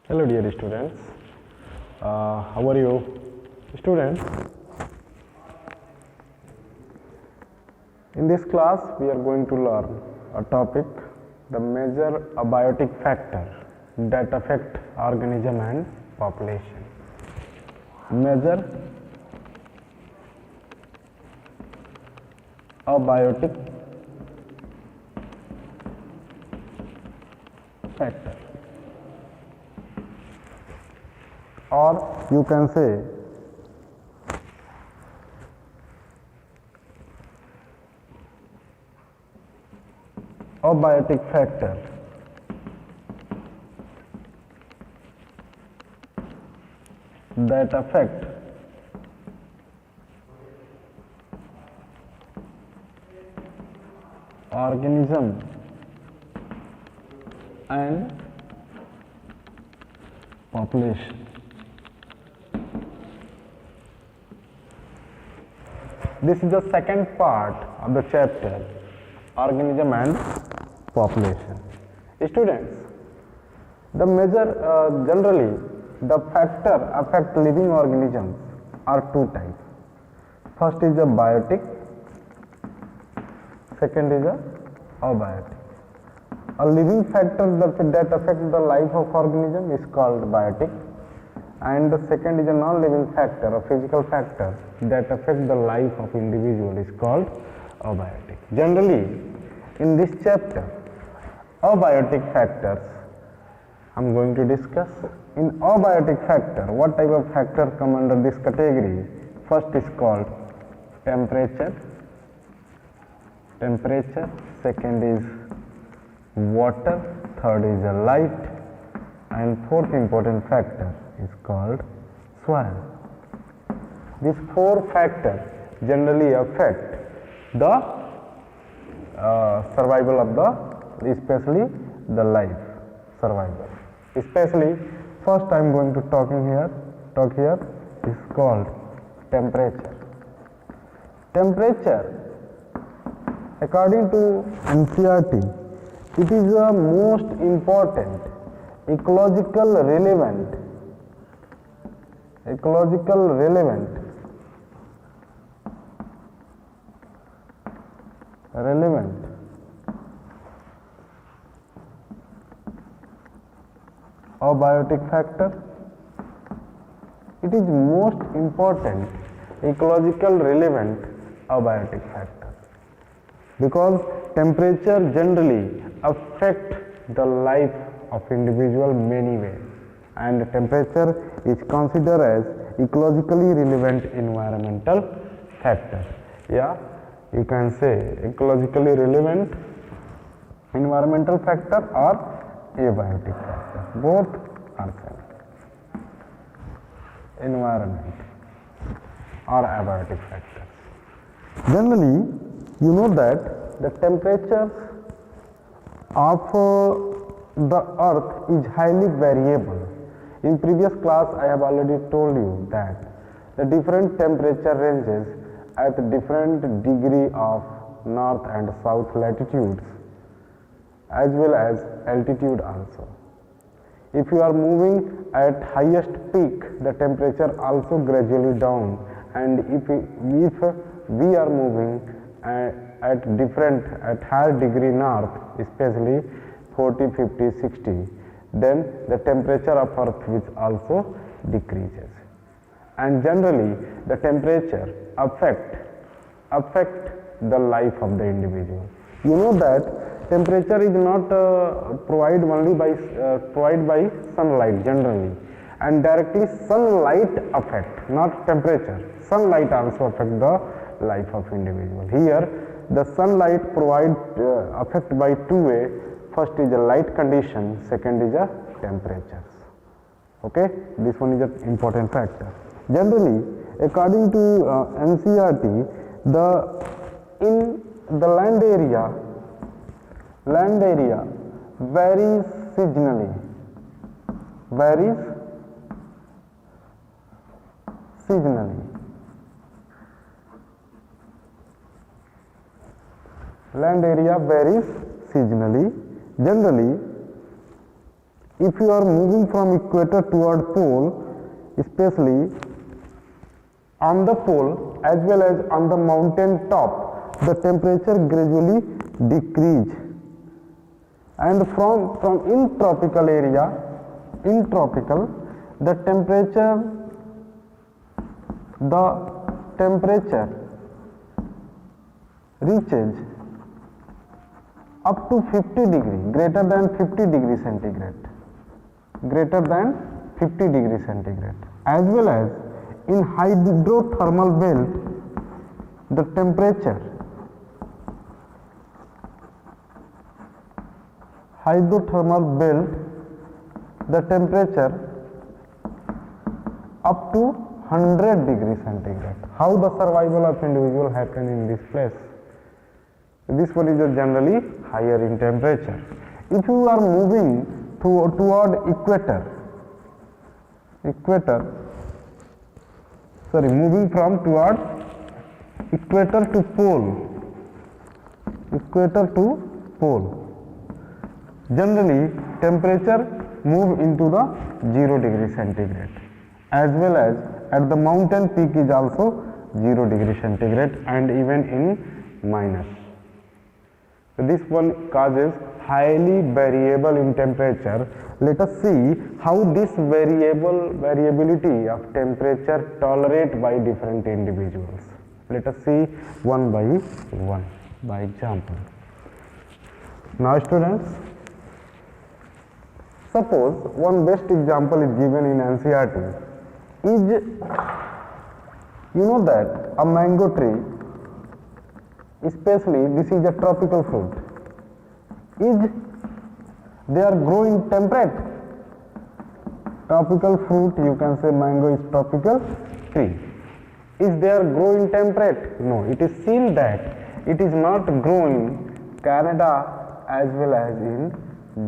Hello dear students, how are you? Students, in this class we are going to learn a topic, the major abiotic factor that affect organism and population. Major abiotic factor, or you can say abiotic factor that affect organism and population. This is the second part of the chapter, organism and population. Students, the major generally the factor affect living organisms are two types. First is a biotic, second is a abiotic. A living factor that affects the life of organism is called biotic, and the second is a non-living factor, a physical factor that affects the life of individual is called abiotic. Generally, in this chapter, abiotic factors I am going to discuss. In abiotic factor, what type of factor come under this category? First is called temperature, second is water, third is a light, and fourth important factor is called soil. These four factors generally affect the survival of the, especially the life survival. Especially, first I am going to talk here is called temperature. Temperature, according to NCERT, it is the most important ecological relevant abiotic factor. It is most important ecological relevant abiotic factor because temperature generally affect the life of individual many ways, and temperature is considered as ecologically relevant environmental factor. Yeah, you can say ecologically relevant environmental factor or abiotic factor. Both are same. Environment or abiotic factors. Generally, you know that the temperature of the earth is highly variable. In previous class I have already told you that the different temperature ranges at different degree of north and south latitudes as well as altitude also. If you are moving at highest peak, the temperature also gradually down, and if we are moving at higher degree north, especially 40, 50, 60, then the temperature of earth which also decreases. And generally the temperature affect the life of the individual. You know that temperature is not provided only by sunlight generally, and directly sunlight affect, not temperature. Sunlight also affect the life of individual. Here the sunlight affect by two way. First is a light condition, second is a temperatures. Okay, this one is an important factor. Generally, according to NCERT, in the land area varies seasonally. Land area varies seasonally. Generally, if you are moving from equator toward pole, especially on the pole as well as on the mountain top, the temperature gradually decrease, and from in tropical area, in tropical, the temperature reaches up to 50 degree, greater than 50 degree centigrade, greater than 50 degree centigrade, as well as in hydrothermal belt, the temperature up to 100 degree centigrade. How the survival of individual happen in this place? This one is generally higher in temperature. If you are moving toward moving from toward equator to pole, generally temperature move into the 0 degree centigrade, as well as at the mountain peak is also 0 degree centigrade and even in minus. So this one causes highly variable in temperature. Let us see how this variability of temperature tolerate by different individuals. Let us see one by one by example. Now students, suppose one best example is given in NCERT is, you know that a mango tree, especially this is a tropical fruit, is they are growing temperate. Tropical fruit, you can say mango is tropical tree. Is they are growing temperate? No, it is seen that it is not growing Canada as well as in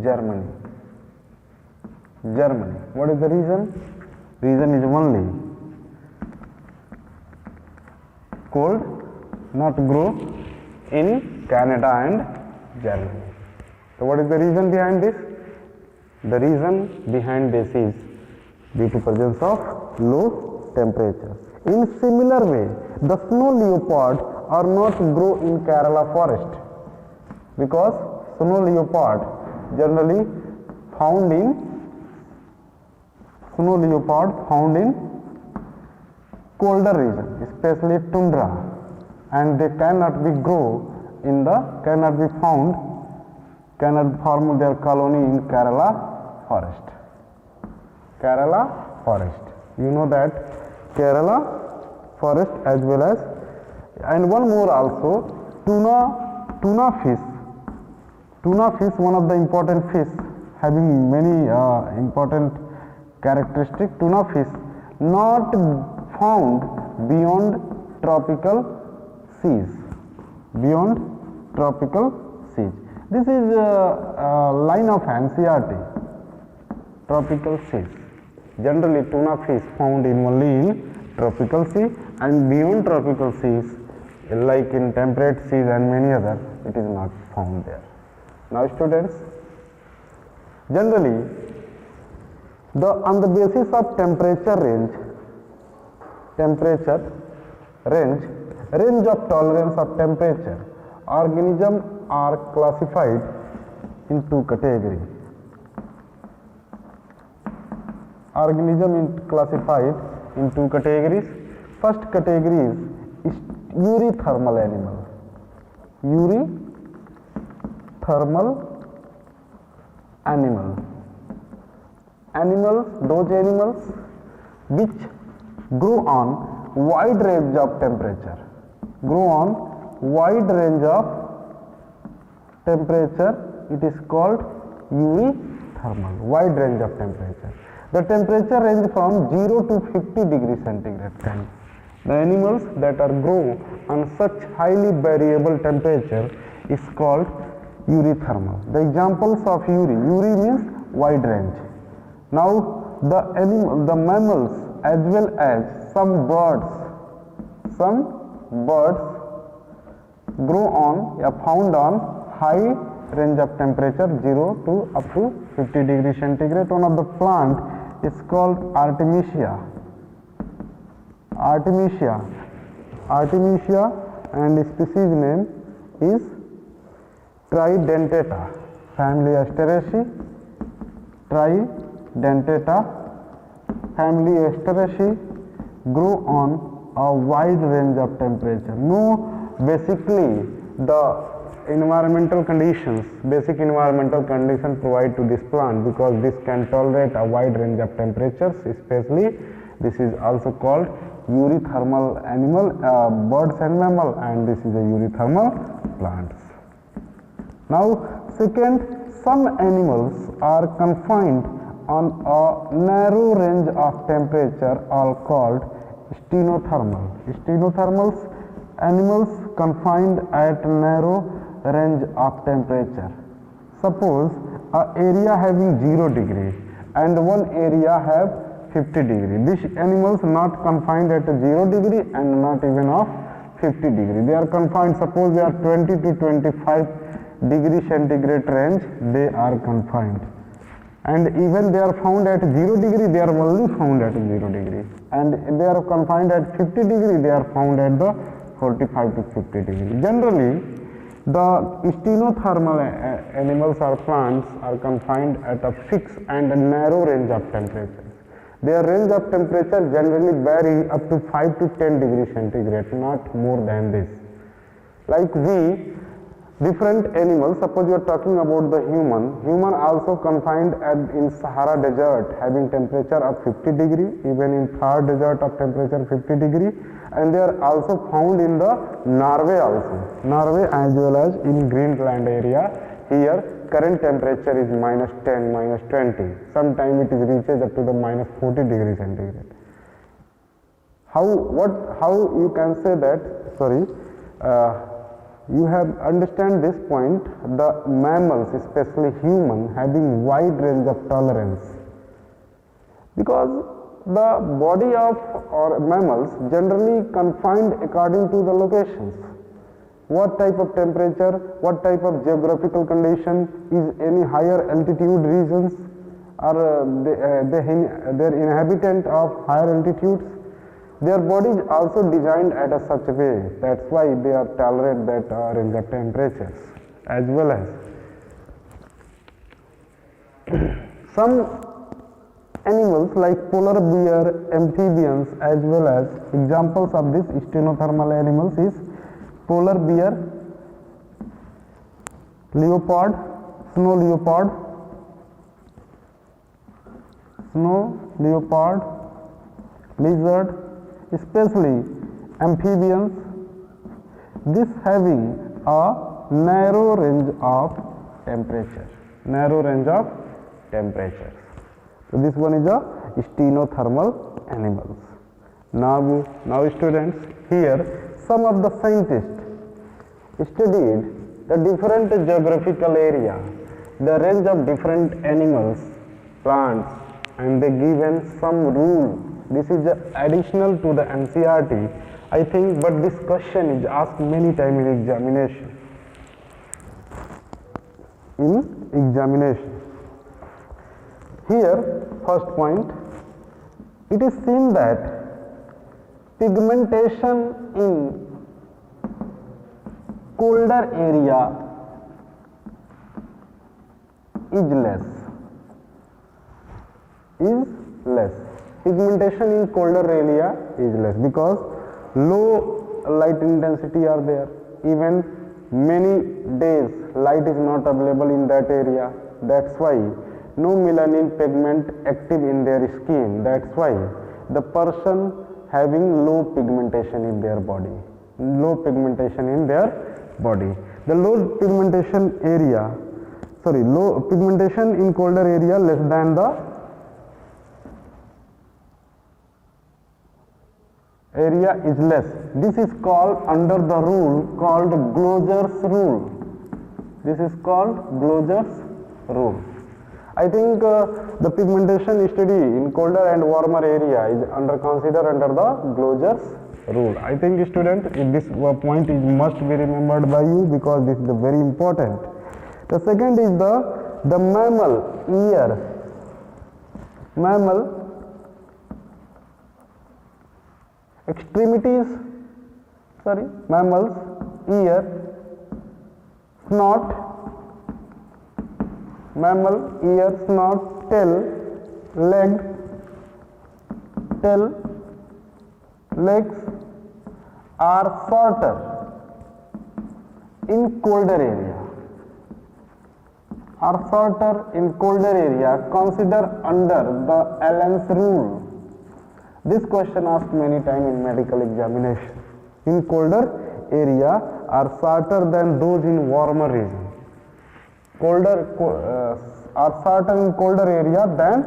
Germany. What is the reason? Reason is only cold, not grow in Canada and Germany. So what is the reason behind this? The reason behind this is due to presence of low temperatures. In similar way, the snow leopard are not grow in Kerala forest, because snow leopard generally found in colder region, especially tundra, and they cannot be cannot form their colony in Kerala forest. You know that Kerala forest as well as, and one more also, tuna fish, one of the important fish having many important characteristics. Tuna fish not found beyond tropical seas. This is a line of NCERT, tropical seas. Generally tuna fish found only in tropical sea, and beyond tropical seas like in temperate seas and many other, it is not found there. Now students, generally on the basis of temperature range of tolerance of temperature, organisms are classified in two categories. First category is eurythermal animal. Those animals which grow on wide range of temperature. It is called eurythermal, wide range of temperature. The temperature range from 0 to 50 degree centigrade. The animals that are grow on such highly variable temperature is called eurythermal. The examples of eury means wide range. Now the mammals as well as some birds grow on, found on high range of temperature 0 to up to 50 degree centigrade. One of the plant is called Artemisia. Artemisia, and species name is Tridentata, family Asteraceae. Tridentata, family Asteraceae, grow on a wide range of temperature. No, basically the environmental conditions, basic environmental conditions provide to this plant, because this can tolerate a wide range of temperatures. Especially this is also called eurythermal animal, birds and mammal, and this is a eurythermal plants. Now second, some animals are confined on a narrow range of temperature, are called stenothermal. Stenothermals, animals confined at narrow range of temperature. Suppose a area having 0 degree and one area have 50 degree. These animals not confined at 0 degree and not even of 50 degree. They are confined, suppose they are 20 to 25 degree centigrade range, they are confined. And even they are found at 0 degree, they are only found at 0 degree. And they are confined at 50 degree, they are found at the 45 to 50 degree. Generally, the stenothermal animals or plants are confined at a fixed and a narrow range of temperatures. Their range of temperature generally vary up to 5 to 10 degree centigrade, not more than this. Like we, different animals, suppose you are talking about the human also confined in Sahara desert having temperature of 50 degree, even in Thar desert of temperature 50 degree, and they are also found in the Norway also. Norway as well as in Greenland area. Here current temperature is -10, -20. Sometimes it is reaches up to the -40 degree centigrade. How you can say that? Sorry. You have understand this point, the mammals, especially human, having wide range of tolerance, because the body of or mammals generally confined according to the locations. What type of temperature, what type of geographical condition, is any higher altitude regions, or their inhabitant of higher altitudes. Their body is also designed at a such a way, that's why they are tolerate that range of temperatures. As well as some animals like polar bear, amphibians, as well as examples of this stenothermal animals is polar bear, leopard, snow leopard, lizard, especially amphibians, this having a narrow range of temperature. So this one is a stenothermal animals. Now students, here some of the scientists studied the different geographical area, the range of different animals, plants, and they given some rule. This is additional to the NCERT, I think, but this question is asked many times in examination. Here, first point, it is seen that pigmentation in colder area is less. Pigmentation in colder area is less because low light intensity are there. Even many days light is not available in that area. That's why no melanin pigment active in their skin. That's why the person having low pigmentation in their body. The low pigmentation in colder area less than the area is less. This is called under the rule called Glosser's rule. I think the pigmentation study in colder and warmer area is considered under the Glosser's rule. I think student, this point is must be remembered by you because this is very important. The second is the mammal ear. Mammal extremities, mammals ear, snot, mammal ear, snot, tail, leg, tail, legs are shorter in colder area. Are shorter in colder area. Consider under the Allen's rule. This question asked many times in medical examination. In colder area are shorter than those in warmer region. Are shorter in colder area than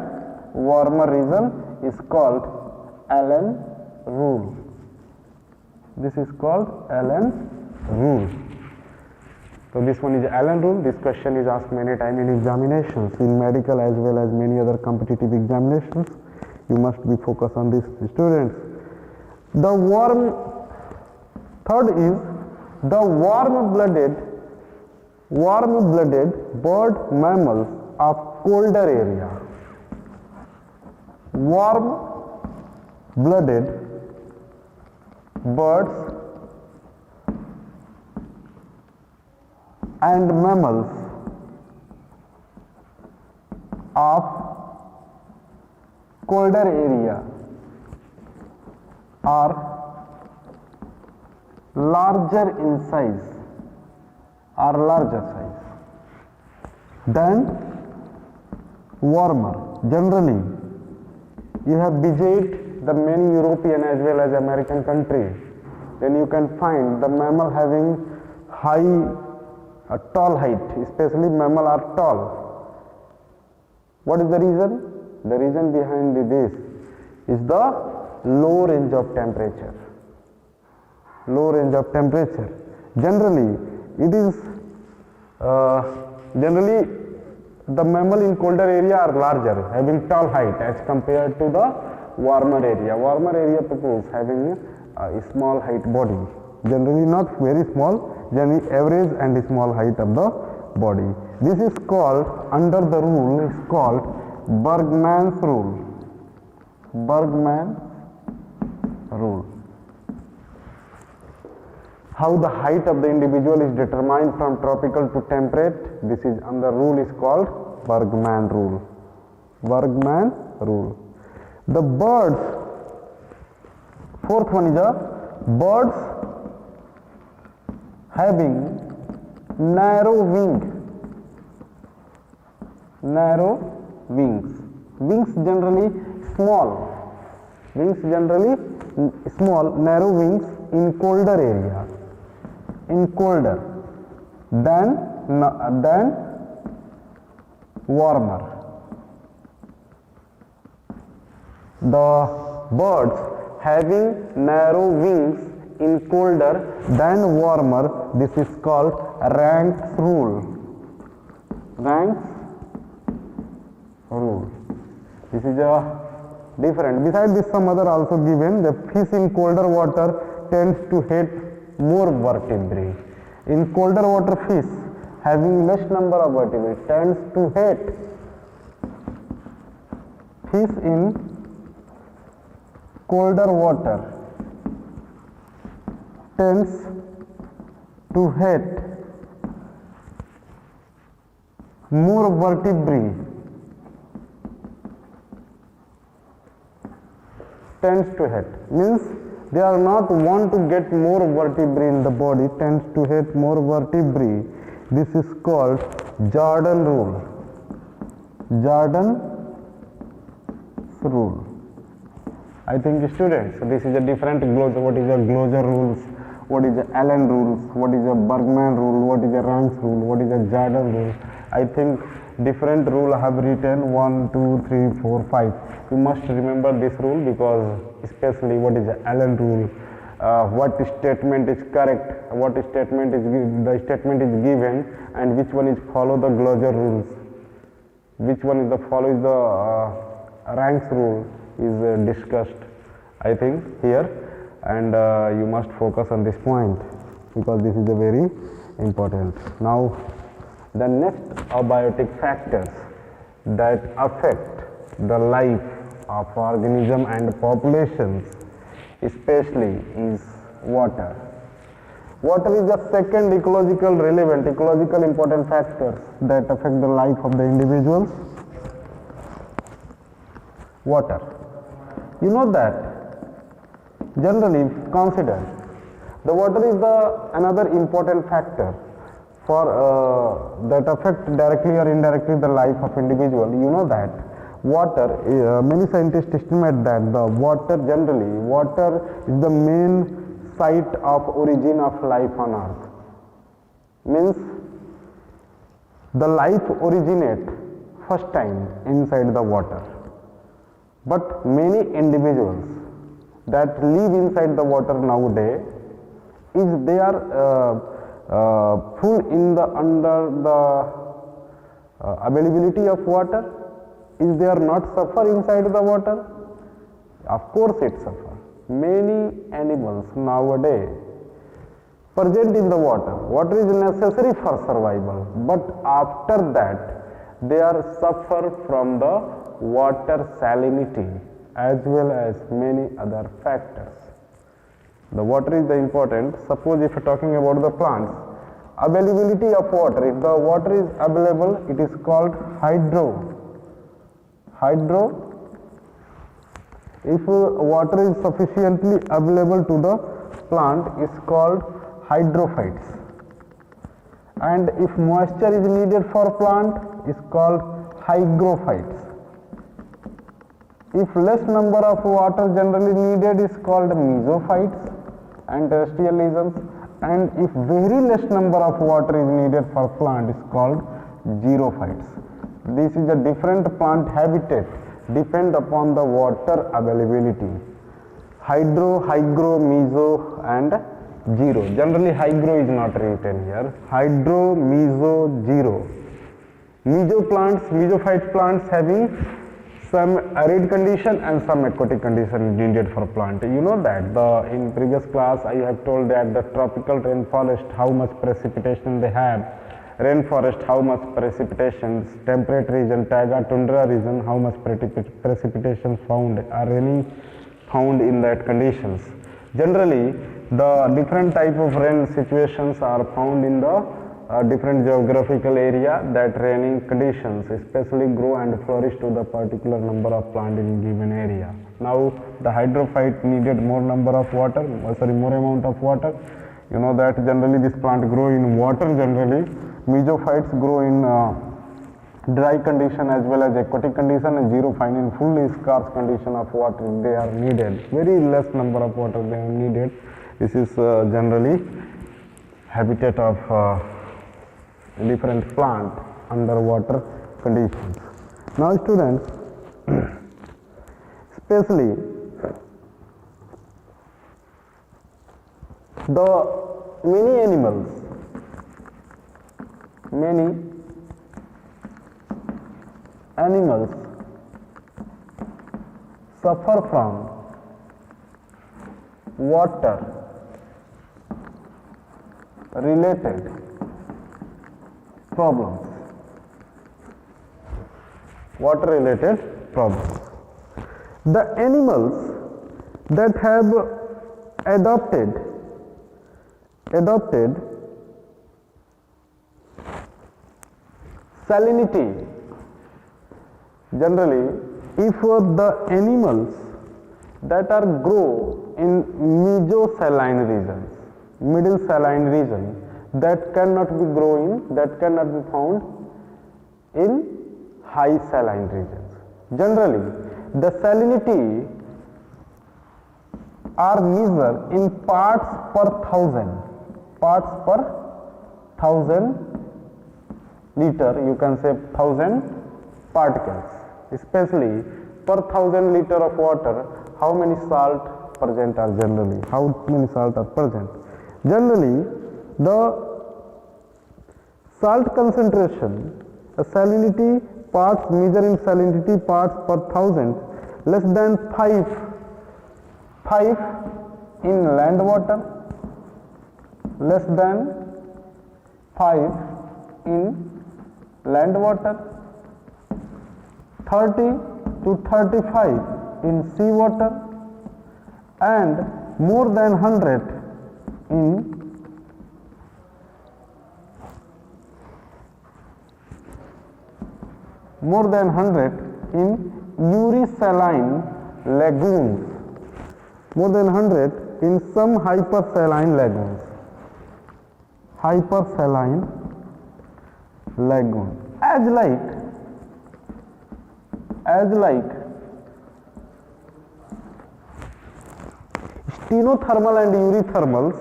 warmer region is called Allen rule. This is called Allen rule. So this one is Allen rule. This question is asked many times in examinations, in medical as well as many other competitive examinations. You must be focused on this, students. Third is the warm-blooded bird mammals of colder area. Warm-blooded birds and mammals of colder area are larger in size, than warmer. Generally, you have visited the many European as well as American countries, then you can find the mammal having tall height, especially mammal are tall. What is the reason? The reason behind this is the low range of temperature. Generally, it is the mammal in colder area are larger, having tall height as compared to the warmer area. Warmer area people having a small height body. Generally not very small, generally average and small height of the body. This is called, under the rule, is called Bergmann's rule. Bergmann's rule. How the height of the individual is determined from tropical to temperate, this is under rule is called Bergmann rule. Bergmann rule. The birds, fourth one is the birds having narrow wings. Wings generally small, narrow wings in colder area. Than warmer. The birds having narrow wings in colder than warmer, this is called Rank's rule. This is a different. Besides this, some other also given. The fish in colder water tends to hate more vertebrae. In colder water, fish having less number of vertebrae tends to hate. Fish in colder water tends to hate more vertebrae. Means they are not want to get more vertebrae in the body, tends to hate more vertebrae. This is called Jordan's rule. I think students, this is a different glosar. What is a glosar rules? What is the Allen rules? What is a Bergmann rule? What is a Rank's rule? What is a Jordan rule? I think different rule I have written 1, 2, 3, 4, 5. You must remember this rule because especially what is the Allen rule, what statement is correct, what statement is the statement is given, and which one is follow the glosar rules, which one is the follow the Rank's rule is discussed, I think here, and you must focus on this point because this is a very important. Now The next abiotic factors that affect the life of organism and populations especially is water. Water is the second ecological relevant, ecological important factors that affect the life of the individuals. Water. You know that generally consider the water is another important factor for that affect directly or indirectly the life of individual. You know that water, many scientists estimate that the water is the main site of origin of life on earth. Means the life originate first time inside the water. But many individuals that live inside the water nowadays, is they are full in the under the availability of water, is they are not suffer inside the water? Of course it suffer. Many animals nowadays present in the water. Water is necessary for survival, but after that they are suffer from the water salinity as well as many other factors. The water is the important. Suppose if you are talking about the plants, availability of water, if the water is available, it is called hydro. If water is sufficiently available to the plant, is called hydrophytes. And if moisture is needed for plant, is called hygrophytes. If less number of water generally needed, is called mesophytes and terrestrial lesions, and if very less number of water is needed for plant, is called xerophytes. This is a different plant habitat depend upon the water availability. Hydro, hygro, meso and xero. Generally hygro is not written here. Hydro, meso, xero. Mesophyte plants having some arid condition and some aquatic condition needed for plant. You know that in previous class I have told that the tropical rainforest, how much precipitation they have, rainforest, how much precipitation, temperate region, taiga, tundra region, how much precipitation are really found in that conditions. Generally the different type of rain situations are found in the different geographical area, that raining conditions especially grow and flourish to the particular number of plant in given area. Now the hydrophyte needed more number of water, more amount of water. You know that generally this plant grow in water generally. Mesophytes grow in dry condition as well as aquatic condition, and xerophyte in fully scarce condition of water they are needed. Very less number of water they are needed. This is generally habitat of different plant under water conditions. Now students, especially the many animals suffer from water related problems. Water related problems. The animals that have adopted salinity, generally if the animals that are grow in mesosaline regions, middle saline region, that cannot be growing, that cannot be found in high saline regions. Generally the salinity are measured in parts per thousand liter, you can say 1000 particles, especially per 1000 liter of water, how many salt present are generally, how many salt are present. Generally the salt concentration, salinity parts, measure in salinity parts per thousand, less than 5 in land water, less than 5 in land water, 30 to 35 in sea water, and more than 100 in urisaline lagoons, more than 100 in some hypersaline lagoons. Hypersaline lagoon, as like stenothermal and eurythermals,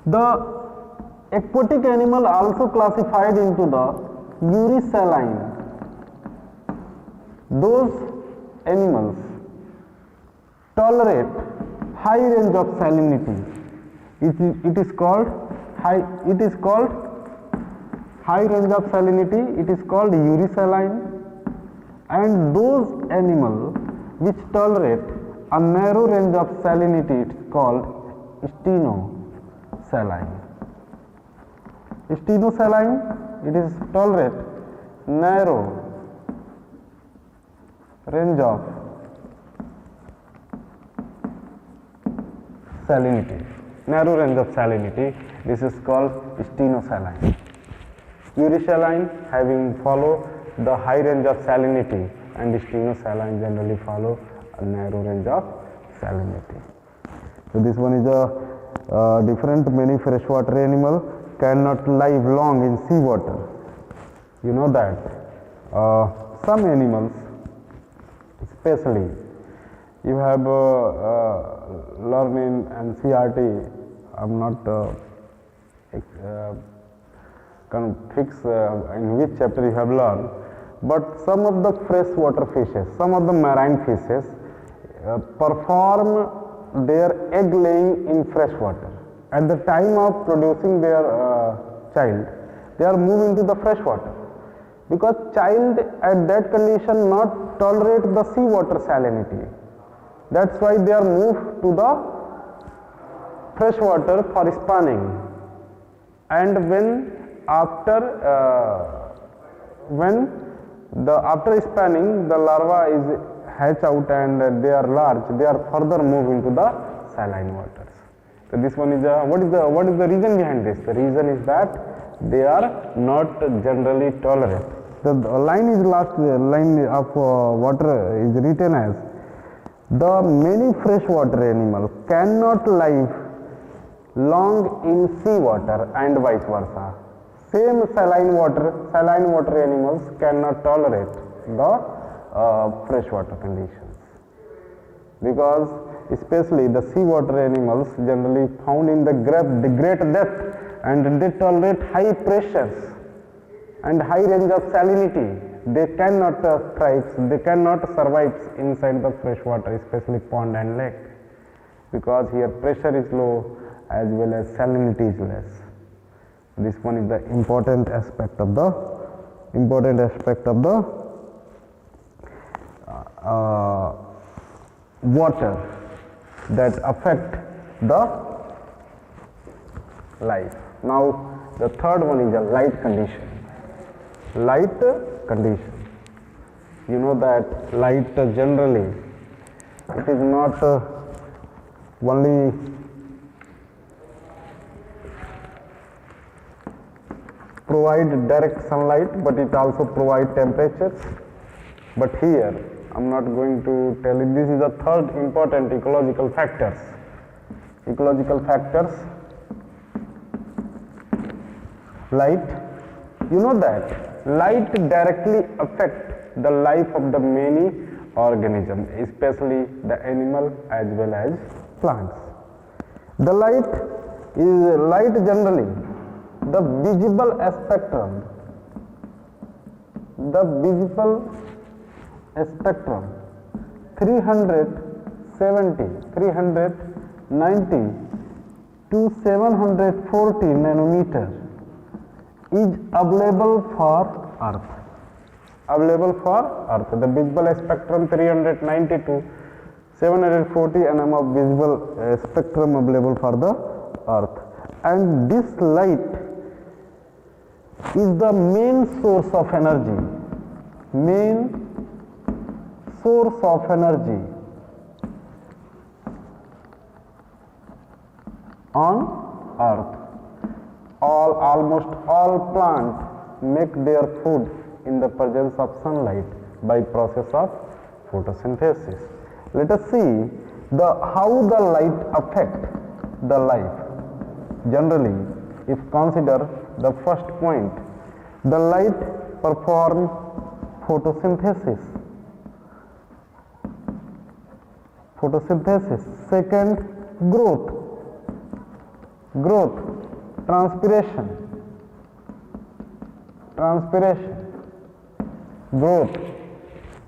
the aquatic animal also classified into the urisaline. Those animals tolerate high range of salinity. It is called high range of salinity. It is called urisaline. And those animals which tolerate a narrow range of salinity, it is called stenosaline. Stenosaline, it is tolerate narrow range of salinity. Narrow range of salinity, this is called stenosaline. Urisaline having follow the high range of salinity, and stenosaline generally follow a narrow range of salinity. So this one is a different. Many freshwater animal cannot live long in sea water. You know that some animals, especially you have learned in NCERT, I'm not fix in which chapter you have learned, but some of the freshwater fishes, some of the marine fishes perform their egg laying in fresh water. At the time of producing their child, they are moved into the fresh water, because child at that condition not tolerate the sea water salinity. That's why they are moved to the fresh water for spawning. And when after spawning, the larva is hatch out and they are large, they are further moved into the saline waters. So this one is what is the reason behind this? The reason is that they are not generally tolerant. The line is last line of water is written as, the many freshwater animals cannot live long in sea water and vice versa. Same saline water animals cannot tolerate the freshwater conditions, because especially the seawater animals generally found in the great depth, and they tolerate high pressures and high range of salinity. They cannot thrive, they cannot survive inside the freshwater, especially pond and lake, because here pressure is low as well as salinity is less. This one is the important aspect of the water that affect the life. Now the third one is a light condition. Light condition. You know that light generally, it is not only provide direct sunlight, but it also provide temperatures. But here I am not going to tell you. This is the third important ecological factors. Light. You know that light directly affect the life of the many organisms, especially the animal as well as plants. The light generally, the visible spectrum, 370, 390 to 740 nanometer is available for Earth. The visible spectrum 390 to 740 nm of visible spectrum available for the Earth. and this light is the main source of energy, main source of energy on earth. Almost all plants make their food in the presence of sunlight by process of photosynthesis. Let us see how the light affect the life. Generally, if consider the first point, the light perform photosynthesis. Second, growth, transpiration, growth,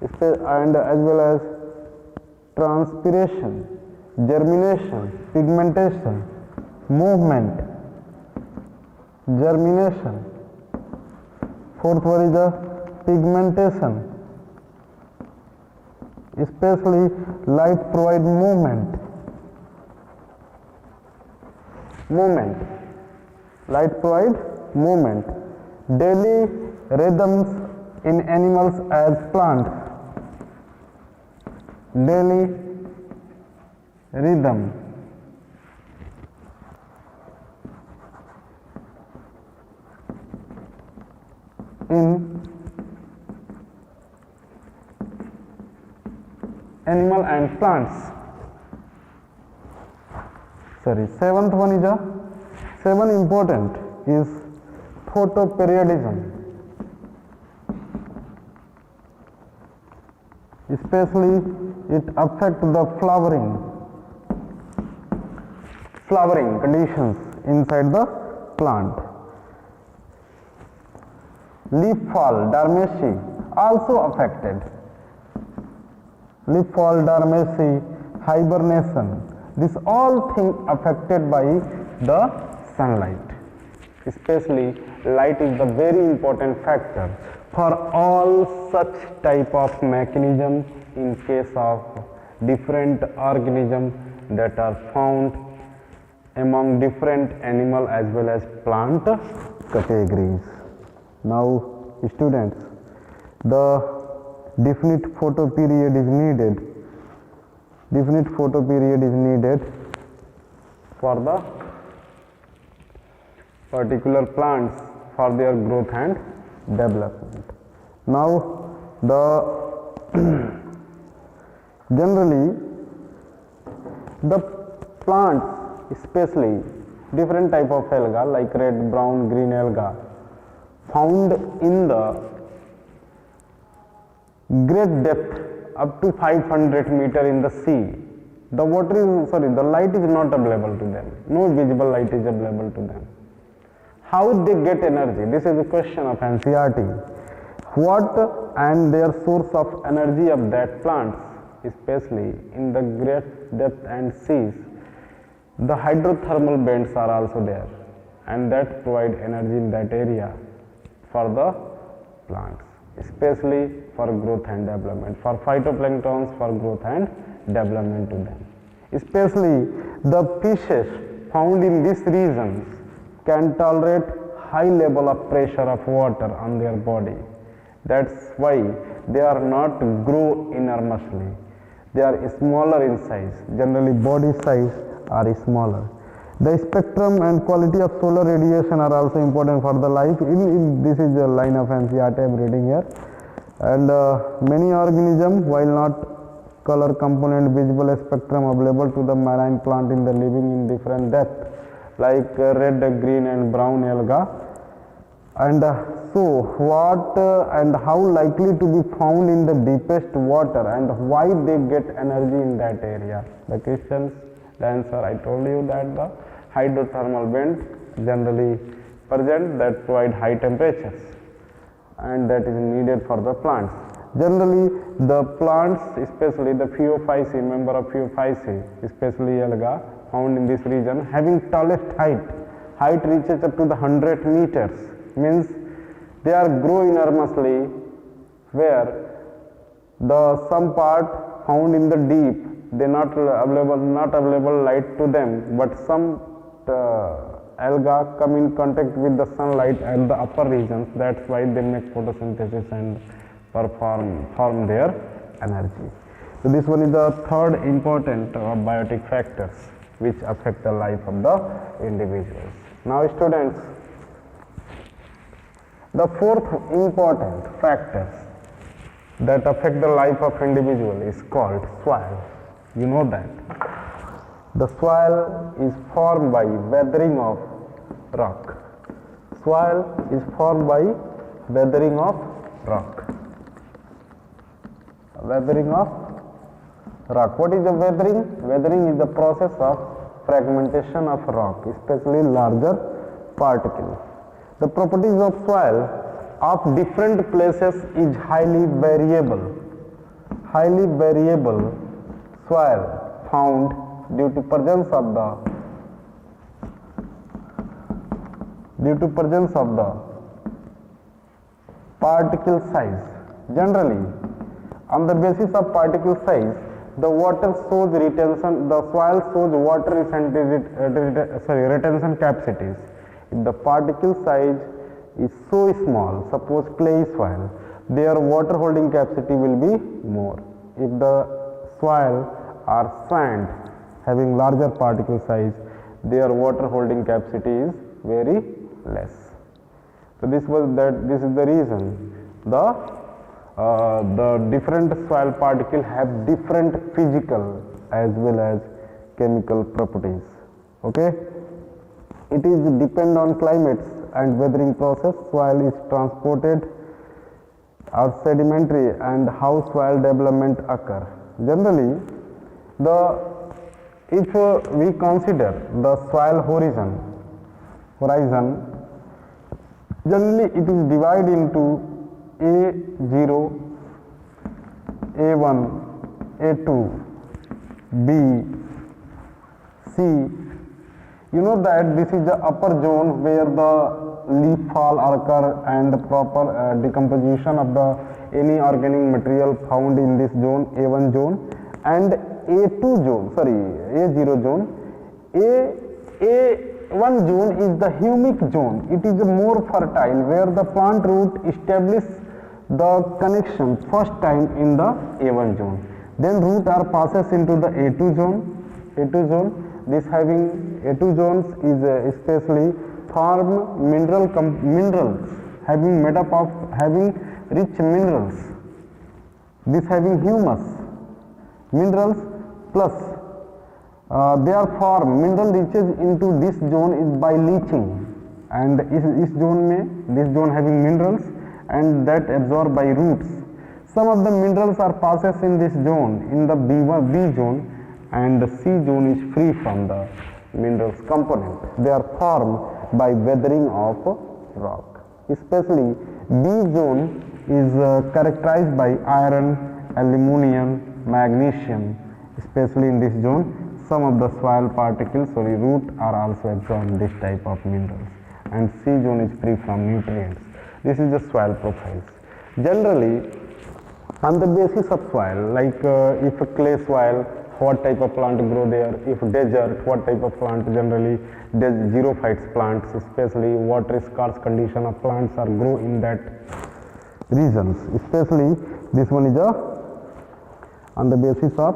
and as well as transpiration, germination, pigmentation, movement, germination. Fourth one is the pigmentation. Especially light provide movement. Light provide movement. Daily rhythms in animals as plants. Daily rhythm. In animal and plants. Seventh one is important is photoperiodism. Especially it affects the flowering conditions inside the plant. Leaf fall, dormancy also affected. Leaf fall, dormancy, hibernation. These all things affected by the sunlight. Especially light is the very important factor for all such type of mechanism in case of different organisms that are found among different animal as well as plant categories. Now students, the definite photoperiod is needed. Definite photoperiod is needed for the particular plants for their growth and development. Now the generally the plants, especially different type of alga like red, brown, green alga found in the great depth up to 500 meter in the sea. The light is not available to them. No visible light is available to them. How they get energy? This is a question of NCERT. What and their source of energy of that plants, especially in the great depth and seas. The hydrothermal vents are also there, and that provide energy in that area for the plants, especially for growth and development, for phytoplanktons for growth and development to them. Especially the fishes found in these regions can tolerate high level of pressure of water on their body. That's why they are not grow enormously. They are smaller in size, generally body size are smaller. The spectrum and quality of solar radiation are also important for the life. This is a line of NCERT I am reading here. And many organisms, while not color component visible spectrum available to the marine plant in the living in different depth, like red, green and brown alga. And so what and how likely to be found in the deepest water and why they get energy in that area? The questions, the answer I told you that the hydrothermal vents generally present that provide high temperatures and that is needed for the plants. Generally the plants, especially the Phaeophyceae, member of Phaeophyceae, especially alga found in this region having tallest height reaches up to the 100 meters, means they are grow enormously, where the some part found in the deep they not available light to them, but some alga come in contact with the sunlight at the upper regions. That's why they make photosynthesis and form their energy. So this one is the third important biotic factors which affect the life of the individuals. Now students, the fourth important factors that affect the life of individual is called soil. You know that. The soil is formed by weathering of rock. Soil is formed by weathering of rock. Weathering of rock. What is the weathering? Weathering is the process of fragmentation of rock, especially larger particles. The properties of soil of different places is highly variable. Highly variable soil found due to presence of the particle size. Generally, on the basis of particle size, the water shows retention, the soil shows water retention capacities. If the particle size is so small, suppose clay soil, their water holding capacity will be more. If the soil or sand having larger particle size, their water holding capacity is very less. So this is the reason the different soil particles have different physical as well as chemical properties. Okay, it is depend on climates and weathering process. Soil is transported or sedimentary and how soil development occur. Generally, if we consider the soil horizon, generally it is divided into A0, A1, A2, B, C. You know that this is the upper zone where the leaf fall occur and proper decomposition of the any organic material found in this zone, A1 zone, and A2 zone, A0 zone. A1 zone is the humic zone. It is more fertile where the plant root establish the connection first time in the A1 zone. Then root are passes into the A2 zone. This having A2 zones is especially form minerals having made up of having rich minerals. This having humus minerals plus they are formed mineral reaches into this zone is by leaching, and this zone having minerals and that absorbed by roots. Some of the minerals are passes in this zone in the B zone, and the C zone is free from the minerals component. They are formed by weathering of rock. Especially B zone is characterized by iron, aluminum, magnesium. Especially in this zone, some of the soil particles root are also absorbed this type of minerals, and C zone is free from nutrients. This is the soil profiles. Generally, on the basis of soil, like if a clay soil, what type of plant grow there? If desert, what type of plant? Generally, xerophytes plants, especially water scarce condition of plants are grow in that regions. Especially this one is on the basis of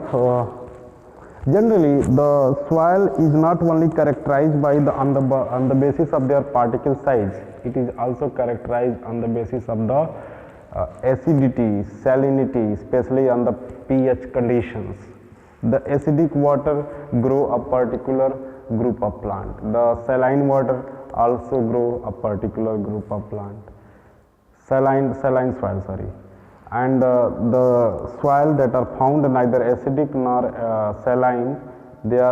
generally the soil is not only characterized by on the basis of their particle size. It is also characterized on the basis of the acidity, salinity, especially on the pH conditions. The acidic water grow a particular group of plant. The saline water also grow a particular group of plant. Saline soil, and the soil that are found neither acidic nor saline, they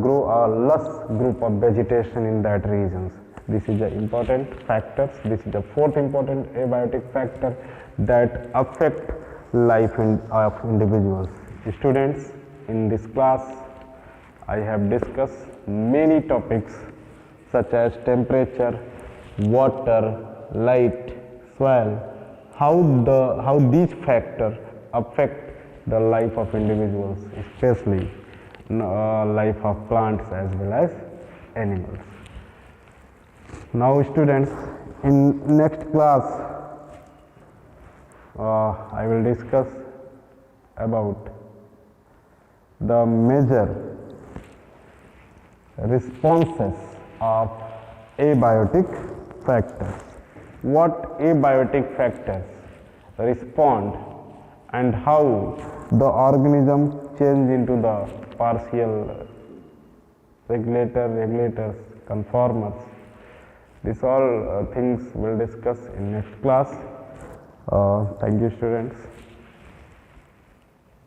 grow a less group of vegetation in that regions. This is the important factors. This is the fourth important abiotic factor that affect life of individuals. Students, in this class I have discussed many topics such as temperature, water, light, soil, how these factors affect the life of individuals, especially life of plants as well as animals. Now students, in next class I will discuss about the major responses of abiotic factors. What abiotic factors respond and how the organism change into the partial regulators, conformers. These all things we'll discuss in next class. Thank you students.